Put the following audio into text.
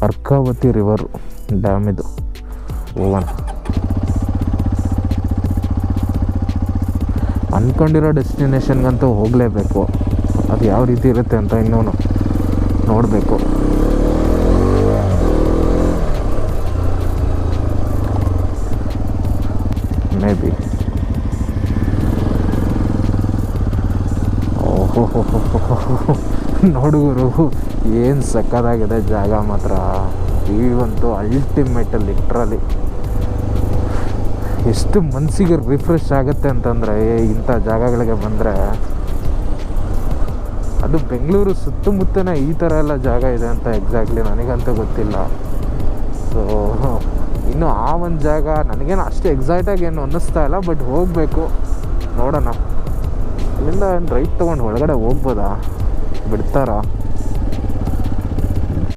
Arkavathi river dam ಇದು. ಹೋಗೋಣ. ಅಂದ್ಕೊಂಡಿರೋ ಡೆಸ್ಟಿನೇಷನ್ಗಂತೂ ಹೋಗಲೇಬೇಕು. ಅದು ಯಾವ ರೀತಿ ಇರುತ್ತೆ ಅಂತ ಇನ್ನೂ ನೋಡಬೇಕು. May be. ಓಹೋ ನೋಡುಗರು, ಏನು ಸಕ್ಕತ್ತಾಗಿದೆ ಜಾಗ ಮಾತ್ರ. ಇವಂತೂ ಅಲ್ಟಿಮೇಟ್ ಲಿಟ್ರಲಿ. ಎಷ್ಟು ಮನಸ್ಸಿಗೆ ರಿಫ್ರೆಶ್ ಆಗುತ್ತೆ ಅಂತಂದರೆ ಇಂಥ ಜಾಗಗಳಿಗೆ ಬಂದರೆ. ಅದು ಬೆಂಗಳೂರು ಸುತ್ತಮುತ್ತನೇ ಈ ಥರ ಎಲ್ಲ ಜಾಗ ಇದೆ ಅಂತ ಎಕ್ಸಾಕ್ಟ್ಲಿ ನನಗಂತೂ ಗೊತ್ತಿಲ್ಲ. ಸೊ ಇನ್ನು ಆ ಒಂದು ಜಾಗ ನನಗೇನು ಅಷ್ಟು ಎಕ್ಸೈಟಾಗಿ ಏನು ಅನ್ನಿಸ್ತಾ ಇಲ್ಲ, ಬಟ್ ಹೋಗಬೇಕು, ನೋಡೋಣ. ಇಲ್ಲಿಂದ ರೈಟ್ ತೊಗೊಂಡು ಒಳಗಡೆ ಹೋಗ್ಬೋದಾ, ಬಿಡ್ತಾರಾ?